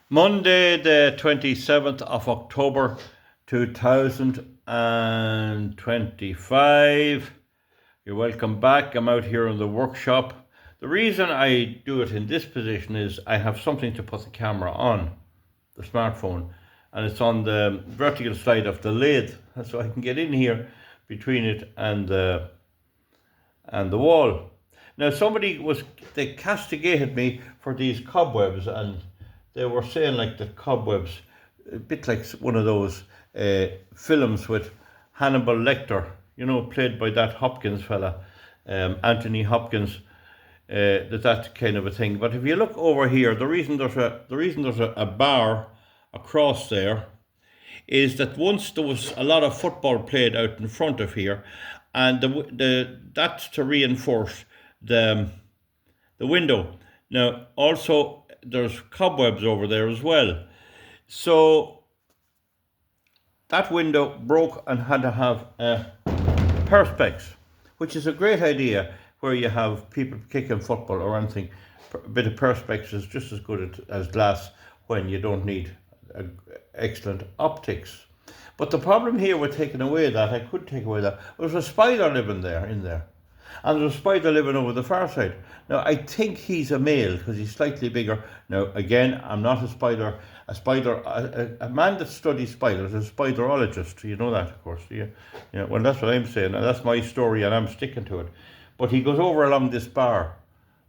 Monday, the 27th of October 2025. You're welcome back. I'm out here in the workshop. The reason I do it in this position is I have something to put the camera on, the smartphone, and it's on the vertical side of the lathe, so I can get in here between it and the wall. Now they castigated me for these cobwebs, and they were saying like the cobwebs, a bit like one of those films with Hannibal Lecter, played by that Hopkins fella, Anthony Hopkins, that kind of a thing. But if you look over here, the reason there's a bar across there is that once there was a lot of football played out in front of here, and that's to reinforce the window. Now also there's cobwebs over there as well, so that window broke and had to have perspex, which is a great idea where you have people kicking football or anything. A bit of perspex is just as good as glass when you don't need excellent optics. But the problem here with taking away that, I could take away that, there's a spider living in there. And there's a spider living over the far side. Now, I think he's a male because he's slightly bigger. Now, again, I'm not a man that studies spiders is a spiderologist. You know that, of course. Well, that's what I'm saying. And that's my story, and I'm sticking to it. But he goes over along this bar,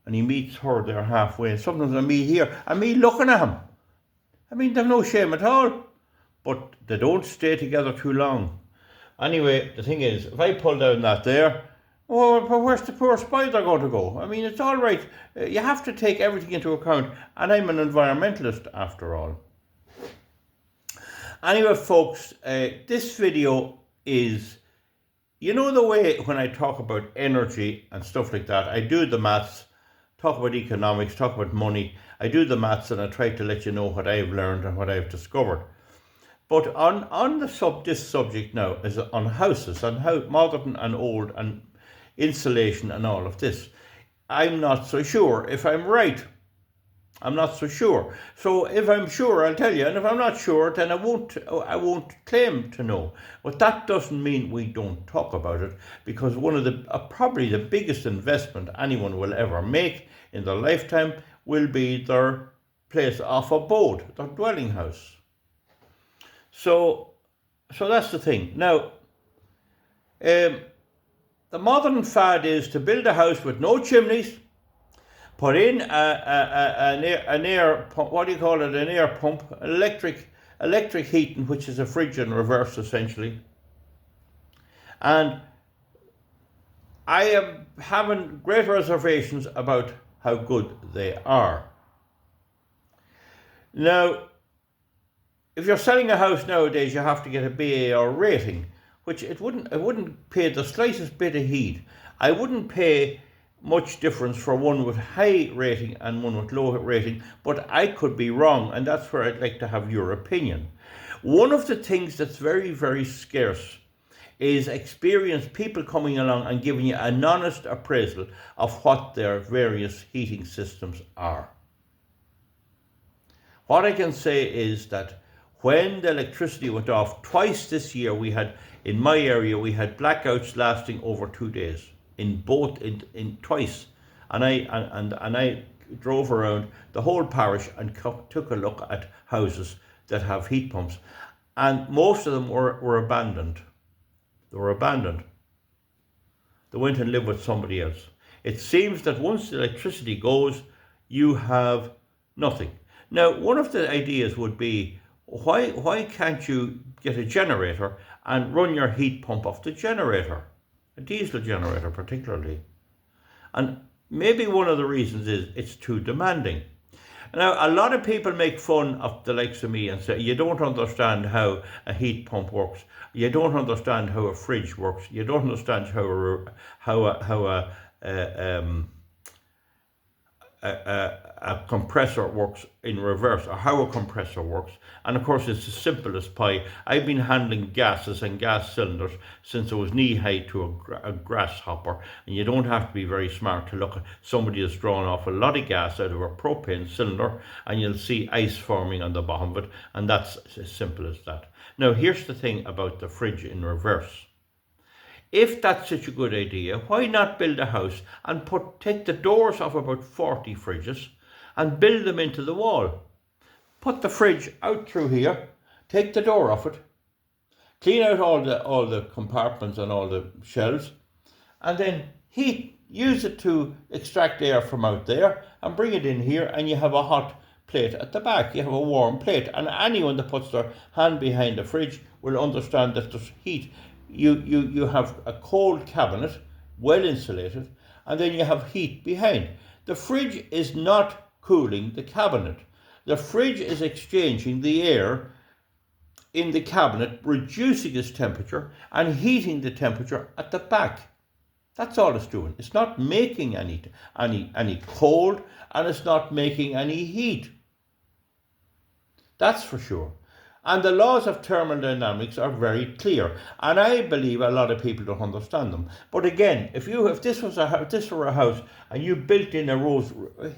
and he meets her there halfway. Sometimes I meet here, and me looking at him. I mean, they've no shame at all. But they don't stay together too long. Anyway, the thing is, if I pull down that there, well, where's the poor spider going to go? I mean, it's all right. You have to take everything into account, and I'm an environmentalist after all. Anyway, folks, this video is, the way when I talk about energy and stuff like that, I do the maths, talk about economics, talk about money. I do the maths, and I try to let you know what I've learned and what I've discovered. But on this subject now is on houses and how modern and old and insulation and all of this. I'm not so sure if I'm right. I'm not so sure. So if I'm sure, I'll tell you, and if I'm not sure, then I won't claim to know. But that doesn't mean we don't talk about it, because one of the probably the biggest investment anyone will ever make in their lifetime will be their place of abode, their dwelling house. So that's the thing. Now, the modern fad is to build a house with no chimneys, put in an air pump, what do you call it, an air pump, electric heating, which is a fridge in reverse essentially. And I am having great reservations about how good they are. Now, if you're selling a house nowadays, you have to get a BAR rating, which it wouldn't pay the slightest bit of heed. I wouldn't pay much difference for one with high rating and one with low rating, but I could be wrong, and that's where I'd like to have your opinion. One of the things that's very, very scarce is experienced people coming along and giving you an honest appraisal of what their various heating systems are. What I can say is that when the electricity went off twice this year, in my area we had blackouts lasting over 2 days in twice, and I drove around the whole parish and took a look at houses that have heat pumps, and most of them were abandoned. They were abandoned. They went and lived with somebody else. It seems that once the electricity goes, you have nothing. Now, one of the ideas would be, why can't you get a generator and run your heat pump off the generator? A diesel generator particularly. And maybe one of the reasons is it's too demanding. Now, a lot of people make fun of the likes of me and say, you don't understand how a heat pump works. You don't understand how a fridge works. You don't understand how a compressor works in reverse, or how a compressor works. And of course, it's as simple as pie. I've been handling gases and gas cylinders since I was knee high to a grasshopper, and you don't have to be very smart to look at somebody that's drawn off a lot of gas out of a propane cylinder, and you'll see ice forming on the bottom of it, and that's as simple as that. Now, here's the thing about the fridge in reverse. If that's such a good idea, why not build a house and take the doors off about 40 fridges and build them into the wall? Put the fridge out through here, take the door off it, clean out all the compartments and all the shelves, and then use it to extract air from out there and bring it in here, and you have a hot plate at the back. You have a warm plate, and anyone that puts their hand behind the fridge will understand that there's heat. You have a cold cabinet, well insulated, and then you have heat behind. The fridge is not cooling the cabinet. The fridge is exchanging the air in the cabinet, reducing its temperature and heating the temperature at the back. That's all it's doing. It's not making any cold, and it's not making any heat. That's for sure. And the laws of thermodynamics are very clear, and I believe a lot of people don't understand them. But again, if this were a house and you built in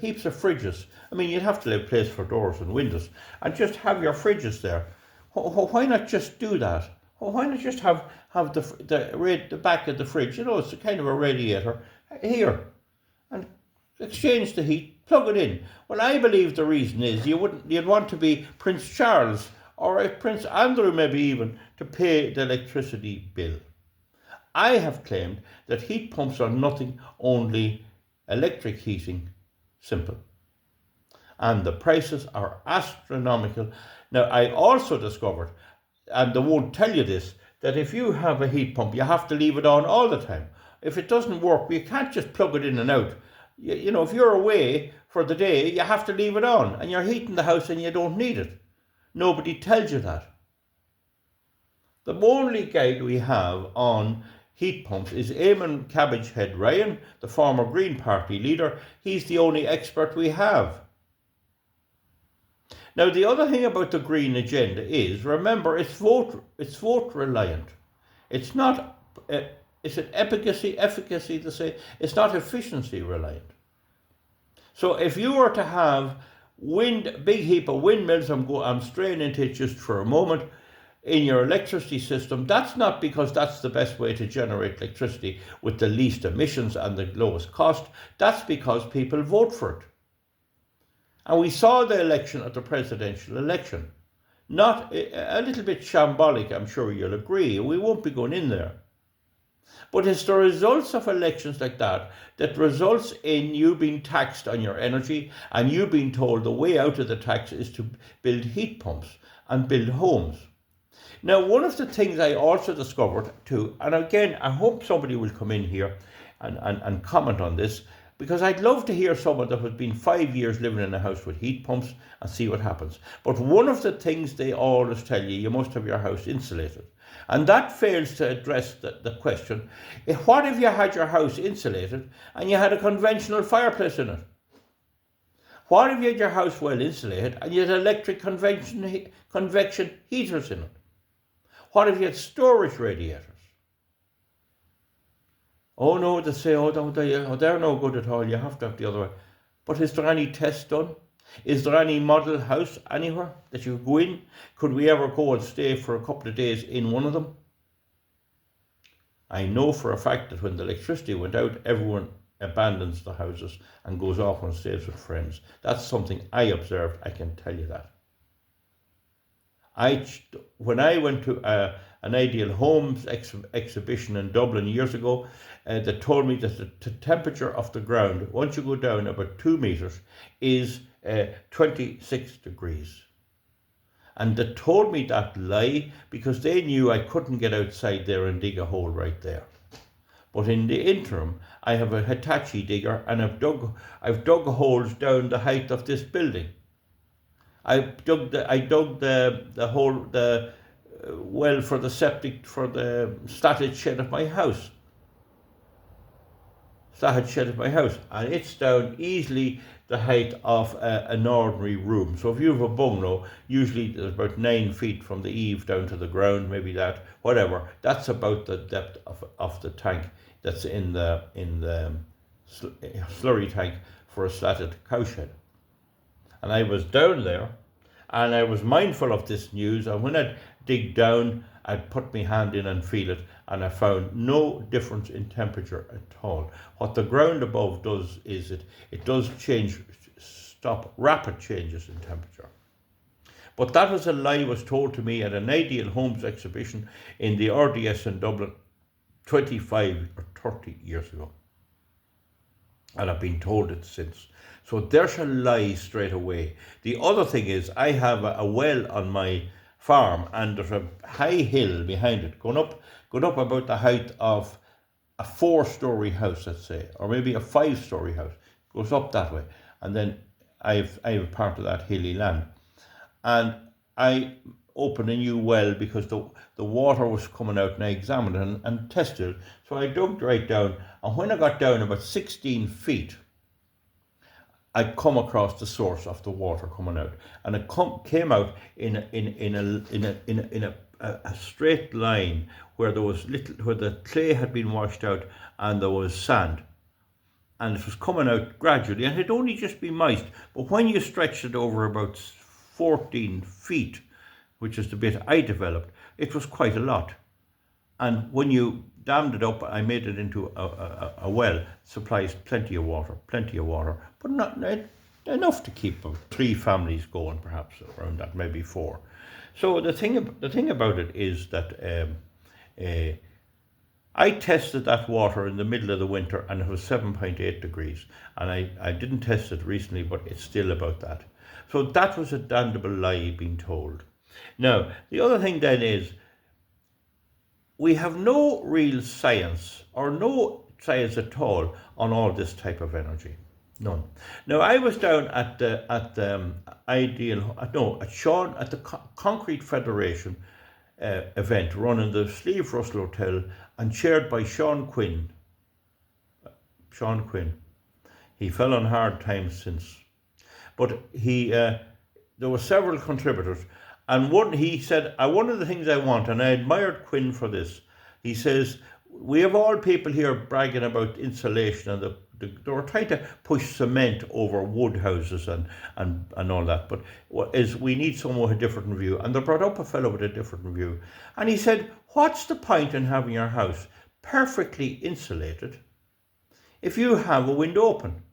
heaps of fridges, I mean, you'd have to have a place for doors and windows, and just have your fridges there. Why not just do that? Why not just have the back of the fridge? You know, it's a kind of a radiator here, and exchange the heat, plug it in. Well, I believe the reason is you'd want to be Prince Charles, or Prince Andrew maybe even, to pay the electricity bill. I have claimed that heat pumps are nothing, only electric heating, simple. And the prices are astronomical. Now, I also discovered, and they won't tell you this, that if you have a heat pump, you have to leave it on all the time. If it doesn't work, you can't just plug it in and out. You know, if you're away for the day, you have to leave it on, and you're heating the house and you don't need it. Nobody tells you that. The only guide we have on heat pumps is Eamon Cabage Head Ryan, the former Green Party leader. He's the only expert we have. Now, the other thing about the Green agenda is, remember, it's vote reliant. It's not, it's an efficacy to say, it's not efficiency reliant. So if you were to have big heap of windmills, I'm straying into it just for a moment, in your electricity system, that's not because that's the best way to generate electricity with the least emissions and the lowest cost. That's because people vote for it. And we saw the election at the presidential election. Not a little bit shambolic, I'm sure you'll agree. We won't be going in there. But it's the results of elections like that results in you being taxed on your energy, and you being told the way out of the tax is to build heat pumps and build homes. Now, one of the things I also discovered too, and again, I hope somebody will come in here and comment on this, because I'd love to hear someone that has been 5 years living in a house with heat pumps and see what happens. But one of the things they always tell you must have your house insulated. And that fails to address the question, what if you had your house insulated and you had a conventional fireplace in it? What if you had your house well insulated and you had electric convection heaters in it? What if you had storage radiators? Oh no, they say, they're no good at all, you have to have the other way. But is there any test done? Is there any model house anywhere that you could go in? Could we ever go and stay for a couple of days in one of them? I know for a fact that when the electricity went out, everyone abandons the houses and goes off and stays with friends. That's something I observed, I can tell you that. When I went to an Ideal Homes exhibition in Dublin years ago, they told me that the temperature of the ground, once you go down about 2 meters, is 26 degrees. And they told me that lie because they knew I couldn't get outside there and dig a hole right there. But in the interim, I have a Hitachi digger, and I've dug holes down the height of this building. I dug the hole, well, for the septic, for the started shed of my house. slatted shed of my house, and it's down easily the height of an ordinary room. So if you have a bungalow, usually there's about 9 feet from the eave down to the ground, maybe that, whatever. That's about the depth of the tank that's in the slurry tank for a slatted cowshed. And I was down there, and I was mindful of this news, and when I'd dig down, I'd put my hand in and feel it, and I found no difference in temperature at all. What the ground above does is it does stop rapid changes in temperature. But that was a lie was told to me at an Ideal Homes exhibition in the RDS in Dublin 25 or 30 years ago. And I've been told it since. So there's a lie straight away. The other thing is, I have a well on my farm, and there's a high hill behind it, going up about the height of a 4-story house, let's say, or maybe a 5-story house. Goes up that way, and then I have part of that hilly land, and I opened a new well because the water was coming out, and I examined it and tested it. So I dug right down, and when I got down about 16 feet, I'd come across the source of the water coming out, and it came out in a straight line where the clay had been washed out and there was sand, and it was coming out gradually, and it'd only just be moist. But when you stretched it over about 14 feet, which is the bit I developed, it was quite a lot. And when you dammed it up, I made it into a well, supplies plenty of water, but not enough to keep 3 families going, perhaps around that, maybe 4. So the thing about it is that I tested that water in the middle of the winter, and it was 7.8 degrees, and I didn't test it recently, but it's still about that. So that was a damnable lie being told. Now, the other thing then is, we have no real science, or no science at all, on all this type of energy. None. Now, I was down at the Concrete Federation event run in the Slieve Russell Hotel and chaired by Sean Quinn. He fell on hard times since, but there were several contributors. And he said, one of the things I want, and I admired Quinn for this, he says, we have all people here bragging about insulation, and they were trying to push cement over wood houses and all that, but we need someone with a different view. And they brought up a fellow with a different view. And he said, what's the point in having your house perfectly insulated if you have a window open?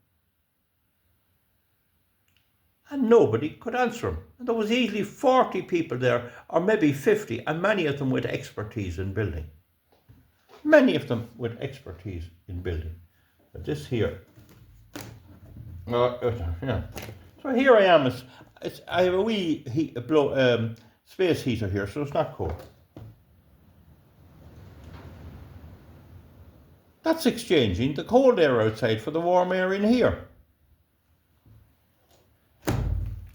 And nobody could answer him. And there was easily 40 people there, or maybe 50, and many of them with expertise in building. But this here, yeah. So here I am. I have a wee space heater here, so it's not cold. That's exchanging the cold air outside for the warm air in here.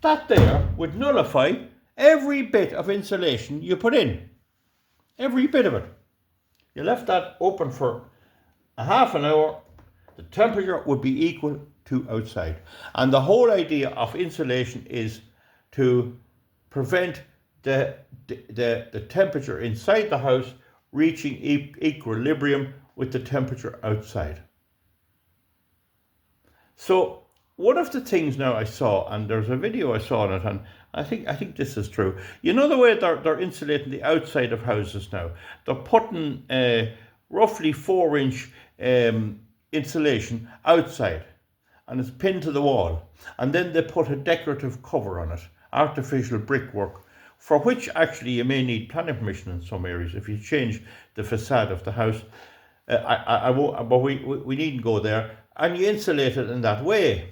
That there would nullify every bit of insulation you put in. Every bit of it. You left that open for a half an hour, the temperature would be equal to outside. And the whole idea of insulation is to prevent the temperature inside the house reaching equilibrium with the temperature outside. So one of the things now I saw, and there's a video I saw on it, and I think this is true. You know the way they're insulating the outside of houses now? They're putting roughly 4-inch insulation outside, and it's pinned to the wall. And then they put a decorative cover on it, artificial brickwork, for which actually you may need planning permission in some areas if you change the facade of the house. I won't, but we needn't go there. And you insulate it in that way.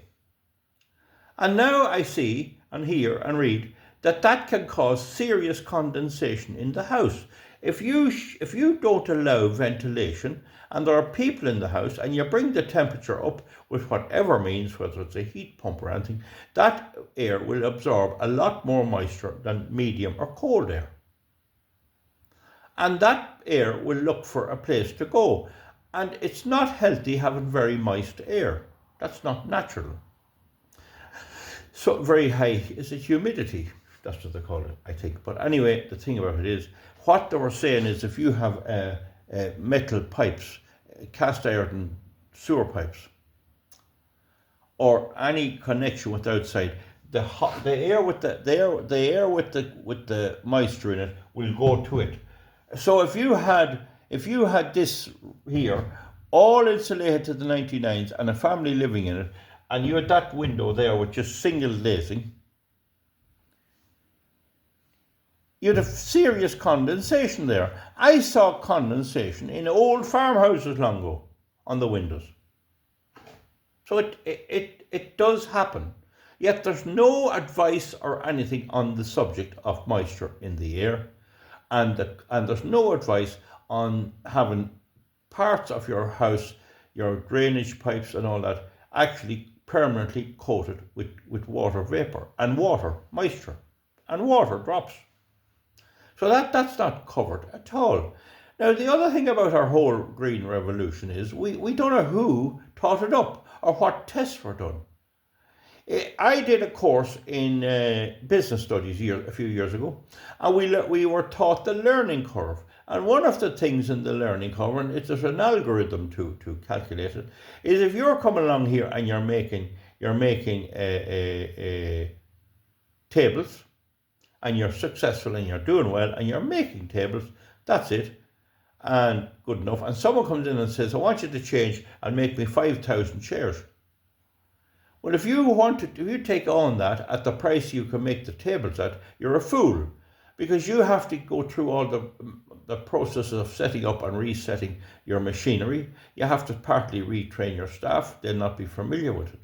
And now I see and hear and read that can cause serious condensation in the house. If you don't allow ventilation, and there are people in the house, and you bring the temperature up with whatever means, whether it's a heat pump or anything, that air will absorb a lot more moisture than medium or cold air. And that air will look for a place to go. And it's not healthy having very moist air. That's not natural. So very high is it humidity. That's what they call it, I think. But anyway, the thing about it is, what they were saying is if you have metal pipes, cast iron sewer pipes, or any connection with the outside, the air with the moisture in it will go to it. So if you had this here, all insulated to the 99s, and a family living in it, and you had that window there with just single glazing, you'd have serious condensation there. I saw condensation in old farmhouses long ago on the windows. So it does happen. Yet there's no advice or anything on the subject of moisture in the air, and there's no advice on having parts of your house, your drainage pipes and all that, actually permanently coated with water vapor and water moisture and water drops. So that's not covered at all. Now, the other thing about our whole green revolution is we don't know who taught it up or what tests were done. I did a course in business studies a few years ago, and we were taught the learning curve. And one of the things in the learning curve, and there's an algorithm to calculate it, is if you're coming along here and you're making tables, and you're successful and you're doing well and you're making tables, that's it, and good enough. And someone comes in and says, I want you to change and make me 5,000 chairs. Well, if you take on that at the price you can make the tables at, you're a fool, because you have to go through all the process of setting up and resetting your machinery. You have to partly retrain your staff. They'll not be familiar with it.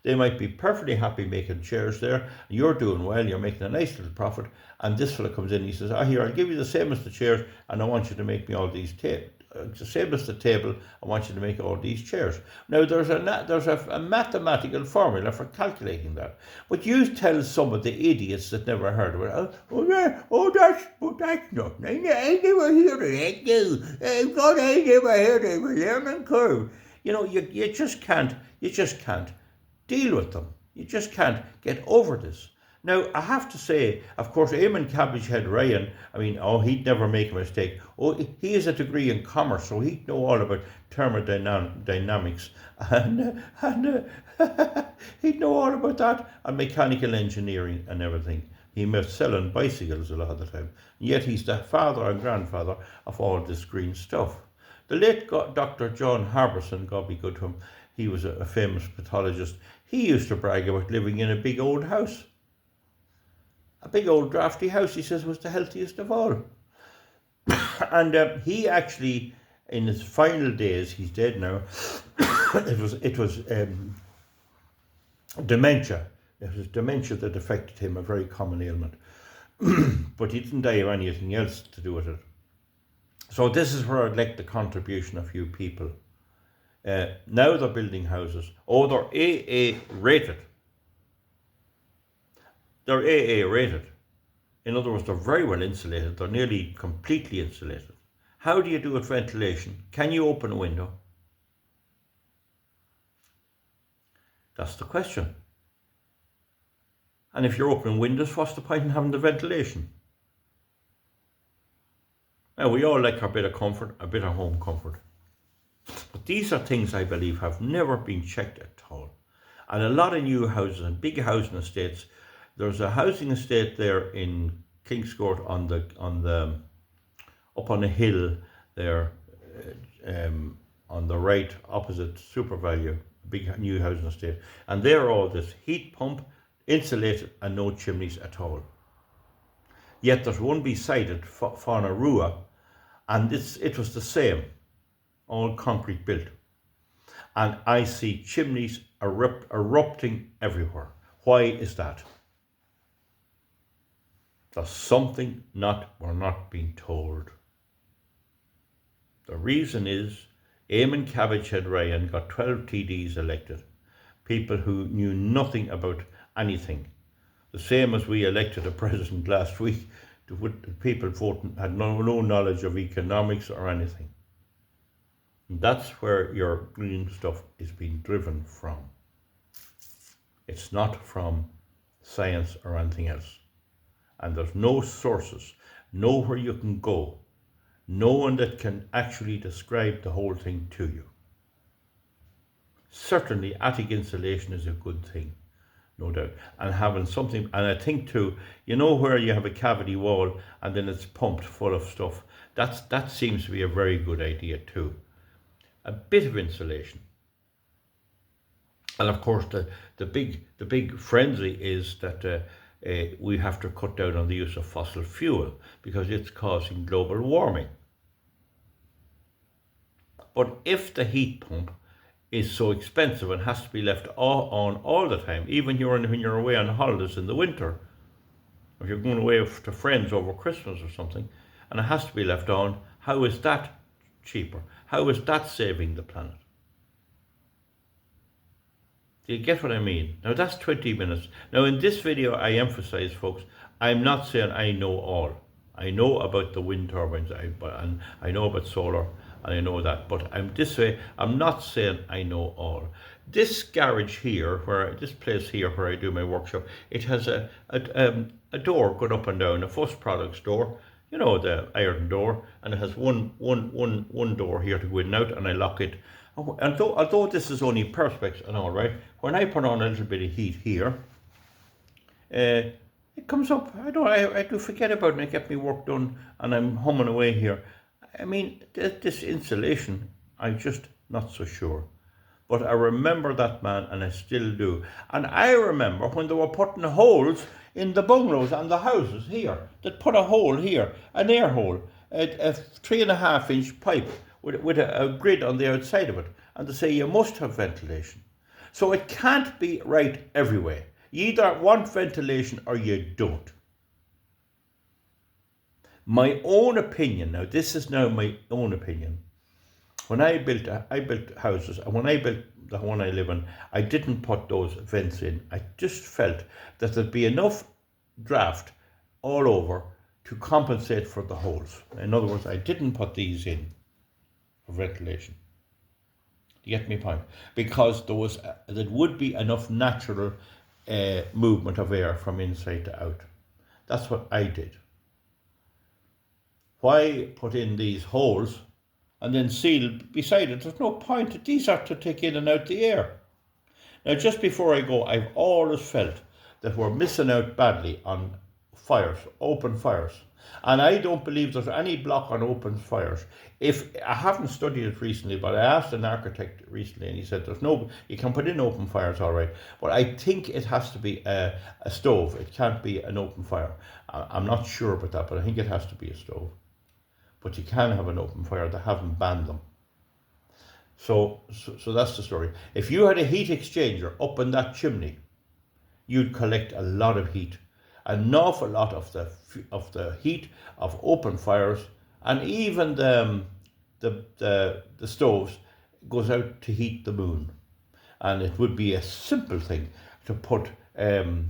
They might be perfectly happy making chairs there. You're doing well, you're making a nice little profit, and this fella comes in, he says, here, I'll give you the same as the chairs, and I want you to make me all these the same as the table, I want you to make all these chairs. Now, there's a mathematical formula for calculating that. But you tell some of the idiots that never heard of it, that's nothing. I never heard of that. God, I never heard of a learning curve. You know, you just can't deal with them. You just can't get over this. Now, I have to say, of course, Eamon Cabage Head Ryan, he'd never make a mistake. He has a degree in commerce, so he'd know all about thermodynamics, and he'd know all about that, and mechanical engineering and everything. He was selling bicycles a lot of the time, and yet he's the father and grandfather of all this green stuff. The late Dr. John Harbison, God be good to him, he was a famous pathologist. He used to brag about living in a big old house. A big old drafty house, he says, was the healthiest of all. And he actually, in his final days, he's dead now, it was dementia. It was dementia that affected him, a very common ailment. But he didn't die of anything else to do with it. So this is where I'd like the contribution of you people. Now they're building houses. They're AA rated. They're AA rated. In other words, they're very well insulated. They're nearly completely insulated. How do you do with ventilation? Can you open a window? That's the question. And if you're opening windows, what's the point in having the ventilation? Now, we all like our bit of comfort, a bit of home comfort. But these are things I believe have never been checked at all. And a lot of new houses and big housing estates, there's a housing estate there in Kingscourt up on a hill there, on the right opposite Super Value, big new housing estate. And they're all this heat pump, insulated and no chimneys at all. Yet there's one beside it, Faunarua, and it was the same, all concrete built. And I see chimneys erupting everywhere. Why is that? There's something we're not being told. The reason is Eamon Cabage Head Ryan got 12 TDs elected, people who knew nothing about anything. The same as we elected a president last week, people voting had no knowledge of economics or anything. And that's where your green stuff is being driven from. It's not from science or anything else. And there's no sources, nowhere you can go, no one that can actually describe the whole thing to you. Certainly, attic insulation is a good thing, no doubt. And having something, and I think too, where you have a cavity wall and then it's pumped full of stuff, that seems to be a very good idea too. A bit of insulation. And of course, the big frenzy is that we have to cut down on the use of fossil fuel because it's causing global warming. But if the heat pump is so expensive and has to be left on all the time, even when you're away on holidays in the winter, or you're going away to friends over Christmas or something, and it has to be left on, how is that cheaper? How is that saving the planet? Do you get what I mean? Now that's 20 minutes. Now in this video I emphasize, folks, I'm not saying I know all. I know about the wind turbines, and I know about solar, and I know that, but I'm not saying I know all. This garage here, this place here where I do my workshop, it has a door going up and down, a fuss products door, the iron door, and it has one door here to go in and out, and I lock it. And although this is only perspex and all right, when I put on a little bit of heat here, it comes up. I do forget about it and I get my work done and I'm humming away here. I mean, this insulation, I'm just not so sure. But I remember that man, and I still do. And I remember when they were putting holes in the bungalows and the houses here. They'd put a hole here, an air hole, a 3.5-inch pipe with a grid on the outside of it. And they say you must have ventilation. So it can't be right everywhere. You either want ventilation or you don't. My own opinion, now this is now my own opinion. When I built houses, and when I built the one I live in, I didn't put those vents in. I just felt that there'd be enough draft all over to compensate for the holes. In other words, I didn't put these in for ventilation. Do you get my point? Because there would be enough natural movement of air from inside to out. That's what I did. Why put in these holes and then seal beside it? There's no point. These are to take in and out the air. Now, just before I go, I've always felt that we're missing out badly on fires, open fires. And I don't believe there's any block on open fires. I haven't studied it recently, but I asked an architect recently and he said you can put in open fires all right. But I think it has to be a stove. It can't be an open fire. I'm not sure about that, but I think it has to be a stove. But you can have an open fire. They haven't banned them. So that's the story. If you had a heat exchanger up in that chimney, you'd collect a lot of heat. An awful lot of the heat of open fires, and even the stoves goes out to heat the moon. And it would be a simple thing to put a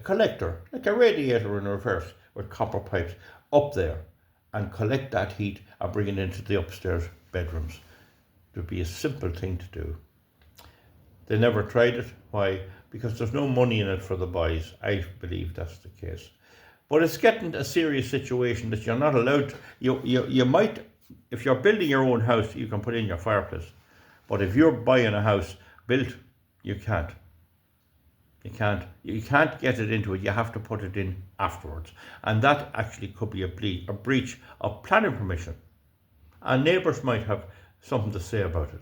collector, like a radiator in reverse with copper pipes, up there and collect that heat and bring it into the upstairs bedrooms. It would be a simple thing to do. They never tried it. Why? Because there's no money in it for the boys. I believe that's the case. But it's getting a serious situation that you're not allowed to. You might, if you're building your own house, you can put in your fireplace. But if you're buying a house built, you can't. You can't get it into it. You have to put it in afterwards. And that actually could be a breach of planning permission. And neighbours might have something to say about it.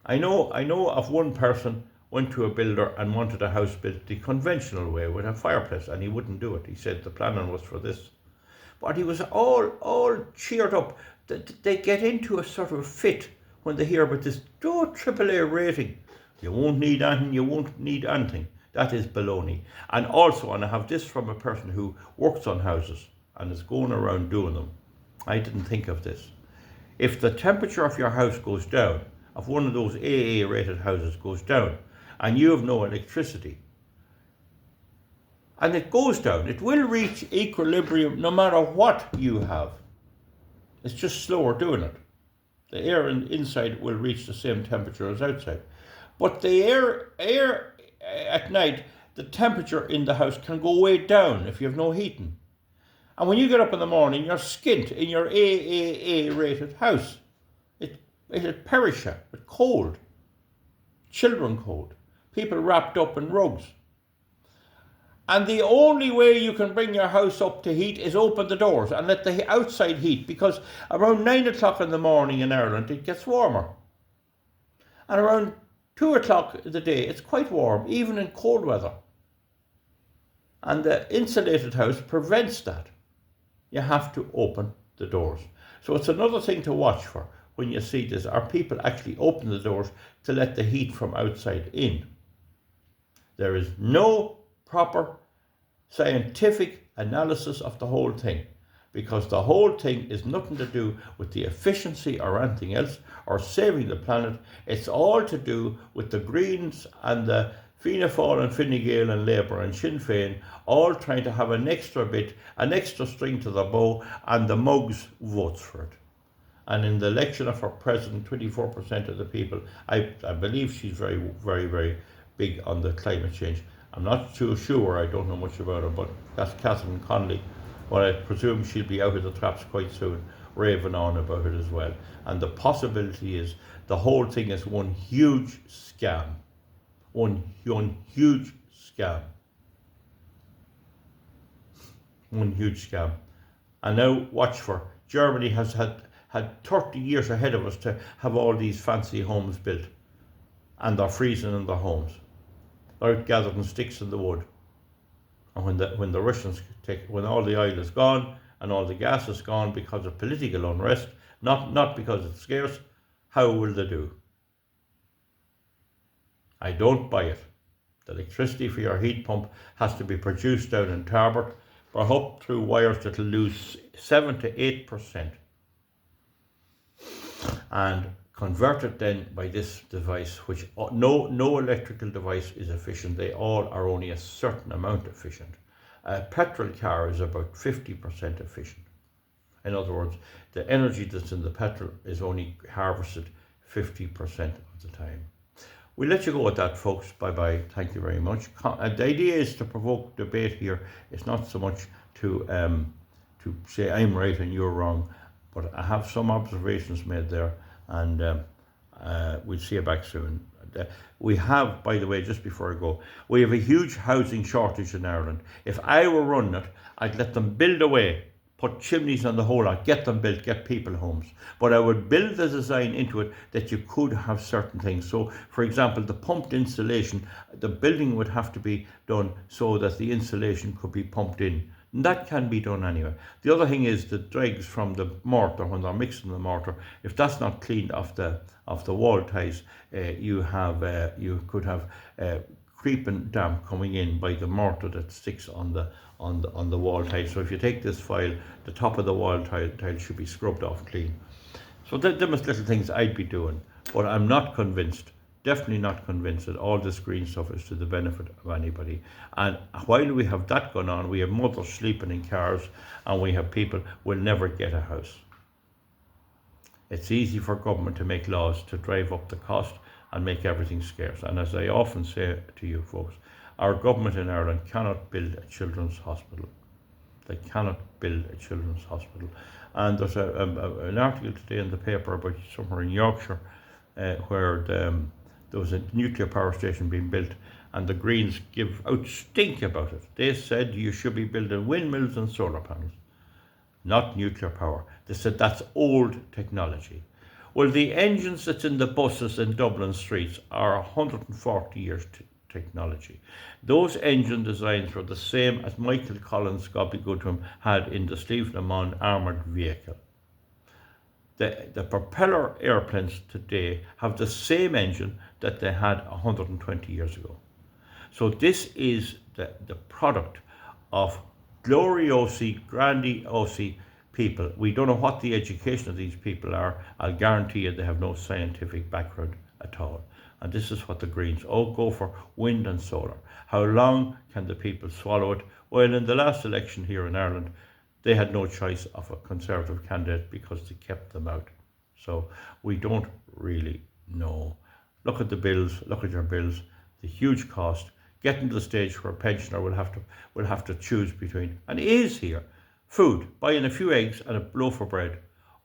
I know of one person went to a builder and wanted a house built the conventional way with a fireplace, and he wouldn't do it. He said the planning was for this. But he was all cheered up. They get into a sort of fit when they hear about this AAA rating. You won't need anything. That is baloney. And also, and I have this from a person who works on houses and is going around doing them. I didn't think of this. If the temperature of your house goes down, of one of those AA rated houses goes down, and you have no electricity, and it goes down, it will reach equilibrium no matter what you have. It's just slower doing it. The air inside will reach the same temperature as outside. But the air at night, the temperature in the house can go way down if you have no heating. And when you get up in the morning, you're skint in your AAA rated house. It'll perish you with cold. Children cold. People wrapped up in rugs. And the only way you can bring your house up to heat is open the doors and let the outside heat, because around 9 o'clock in the morning in Ireland it gets warmer. And around 2 o'clock in the day it's quite warm, even in cold weather. And the insulated house prevents that. You have to open the doors. So it's another thing to watch for when you see this. Are people actually open the doors to let the heat from outside in? There is no proper scientific analysis of the whole thing, because the whole thing is nothing to do with the efficiency or anything else or saving the planet. It's all to do with the Greens and the Fianna Fáil and Fine Gael and Labour and Sinn Féin all trying to have an extra bit, an extra string to the bow, and the mugs votes for it. And in the election for president, 24% of the people, I believe she's very, very, very big on the climate change. I'm not too sure, I don't know much about her, but that's Catherine Connolly. Well, I presume she'll be out of the traps quite soon, raving on about it as well. And the possibility is the whole thing is one huge scam. One huge scam. One huge scam. And now watch for, Germany has had 30 years ahead of us to have all these fancy homes built. And they're freezing in their homes. They're out gathering sticks in the wood. And when the Russians when all the oil is gone and all the gas is gone because of political unrest, not because it's scarce, how will they do? I don't buy it. The electricity for your heat pump has to be produced down in Tarbert, brought up through wires that will lose 7 to 8%. And converted then by this device, which no electrical device is efficient. They all are only a certain amount efficient. A petrol car is about 50% efficient. In other words, the energy that's in the petrol is only harvested 50% of the time. We'll let you go with that, folks. Bye-bye. Thank you very much. The idea is to provoke debate here. It's not so much to say I'm right and you're wrong, but I have some observations made there, and we'll see you back soon. We have, by the way, just before I go, we have a huge housing shortage in Ireland. If I were running it, I'd let them build away, put chimneys on the whole lot, get them built, get people homes. But I would build the design into it that you could have certain things. So, for example, the pumped insulation, the building would have to be done so that the insulation could be pumped in. And that can be done anyway. The other thing is the dregs from the mortar, when they're mixing the mortar, if that's not cleaned off the wall ties, you could have creeping damp coming in by the mortar that sticks on the wall tile. So if you take this file, the top of the wall tile should be scrubbed off clean. So them is little things I'd be doing, but I'm not convinced. Definitely not convinced that all this green stuff is to the benefit of anybody. And while we have that going on, we have mothers sleeping in cars, and we have people who will never get a house. It's easy for government to make laws to drive up the cost and make everything scarce. And as I often say to you folks, our government in Ireland cannot build a children's hospital. They cannot build a children's hospital. And there's an article today in the paper about somewhere in Yorkshire where there was a nuclear power station being built, and the Greens give out stink about it. They said you should be building windmills and solar panels, not nuclear power. They said that's old technology. Well, the engines that's in the buses in Dublin streets are 140 years technology. Those engine designs were the same as Michael Collins, God be good to him, had in the Stephen Amon armoured vehicle. The propeller airplanes today have the same engine that they had 120 years ago. So this is the product of gloriosi, grandiosi people. We don't know what the education of these people are. I'll guarantee you they have no scientific background at all. And this is what the Greens all go for: wind and solar. How long can the people swallow it? Well, in the last election here in Ireland, they had no choice of a Conservative candidate because they kept them out. So we don't really know. Look at the bills, look at your bills, the huge cost, getting to the stage where a pensioner will have to choose between, and is here, food, buying a few eggs and a loaf of bread,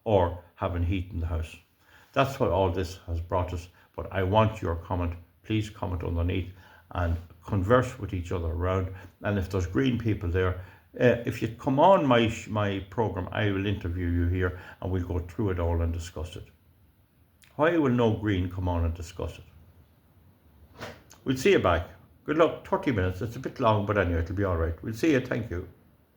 or having heat in the house. That's what all this has brought us. But I want your comment. Please comment underneath and converse with each other around. And if there's green people there, if you come on my program, I will interview you here and we'll go through it all and discuss it. Why will no green come on and discuss it? We'll see you back. Good luck. 30 minutes. It's a bit long, but anyway, it'll be all right. We'll see you. Thank you.